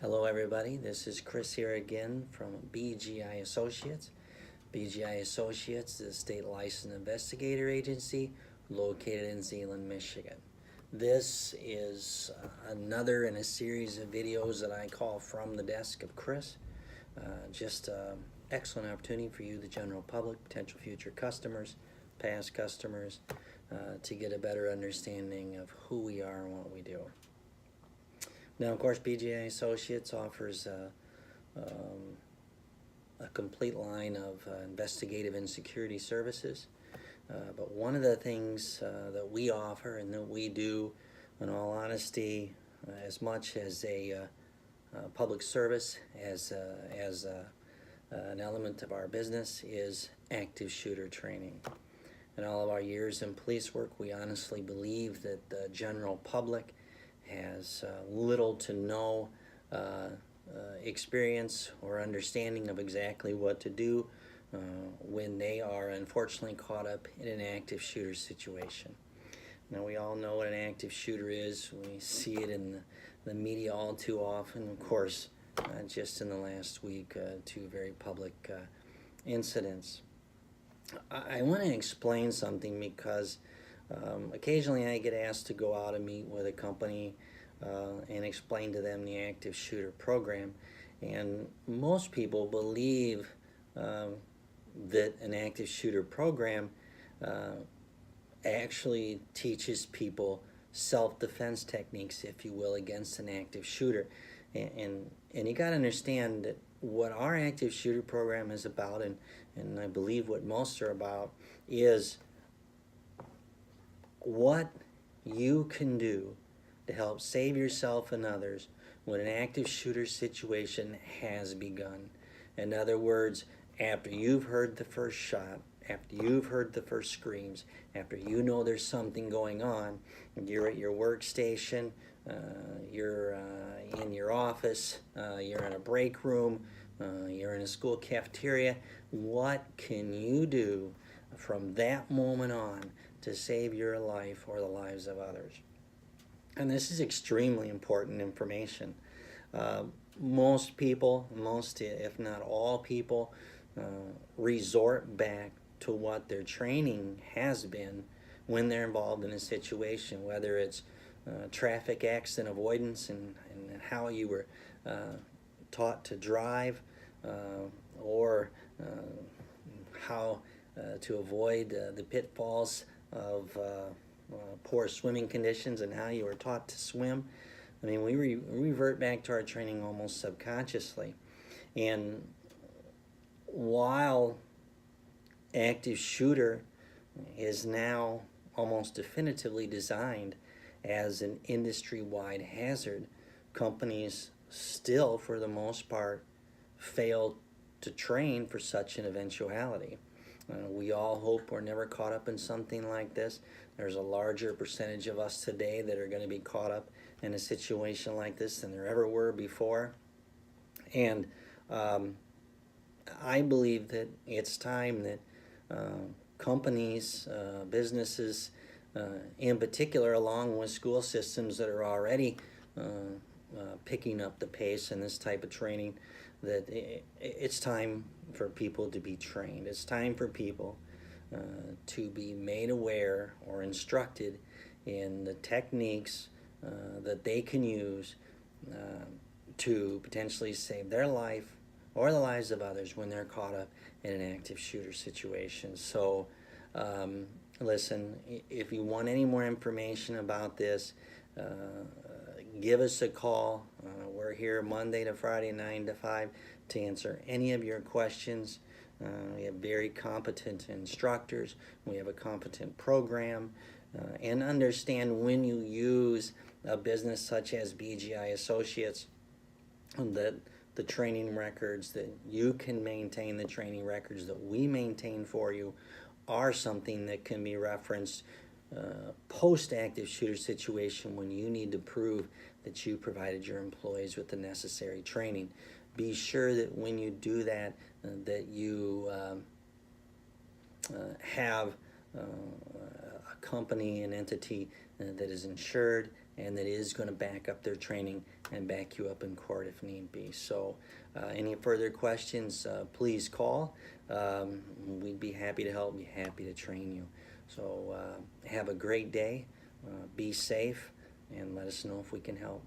Hello everybody, this is Chris here again from BGI Associates. BGI Associates is a state licensed investigator agency located in Zeeland, Michigan. This is another in a series of videos that I call From the Desk of Chris. Just an excellent opportunity for you, the general public, potential future customers, past customers, to get a better understanding of who we are and what we do. Now, of course, BGI Associates offers a complete line of investigative and security services. But one of the things that we offer and that we do, in all honesty, as much as a public service as an element of our business, is active shooter training. In all of our years in police work, we honestly believe that the general public has little to no experience or understanding of exactly what to do when they are unfortunately caught up in an active shooter situation. Now, we all know what an active shooter is. We see it in the media all too often. Of course, just in the last week, two very public incidents. I want to explain something because occasionally I get asked to go out and meet with a company and explain to them the active shooter program, and most people believe that an active shooter program actually teaches people self-defense techniques, if you will, against an active shooter. And you got to understand that what our active shooter program is about, and I believe what most are about, is what you can do to help save yourself and others when an active shooter situation has begun. In other words, after you've heard the first shot, after you've heard the first screams, after you know there's something going on, you're at your workstation, you're in your office, you're in a break room, you're in a school cafeteria, what can you do from that moment on to save your life or the lives of others? And this is extremely important information. Most people, if not all people, resort back to what their training has been when they're involved in a situation, whether it's traffic accident avoidance and how you were taught to drive, or how to avoid the pitfalls of poor swimming conditions and how you were taught to swim. I mean, we revert back to our training almost subconsciously. And while active shooter is now almost definitively designed as an industry-wide hazard, companies still, for the most part, fail to train for such an eventuality. We all hope we're never caught up in something like this. There's a larger percentage of us today that are going to be caught up in a situation like this than there ever were before. And I believe that it's time that companies, businesses in particular, along with school systems that are already picking up the pace in this type of training, that it's time for people to be trained. It's time for people to be made aware or instructed in the techniques that they can use to potentially save their life or the lives of others when they're caught up in an active shooter situation. So listen, if you want any more information about this, give us a call. We're here Monday to Friday, 9 to 5, to answer any of your questions. We have very competent instructors. We have a competent program. And understand when you use a business such as BGI Associates, that the training records that you can maintain, the training records that we maintain for you, are something that can be referenced post-active shooter situation when you need to prove that you provided your employees with the necessary training. Be sure that when you do that, that you have a company, an entity that is insured, and that is going to back up their training and back you up in court if need be. So any further questions, please call. We'd be happy to help, be happy to train you. So have a great day, be safe, and let us know if we can help.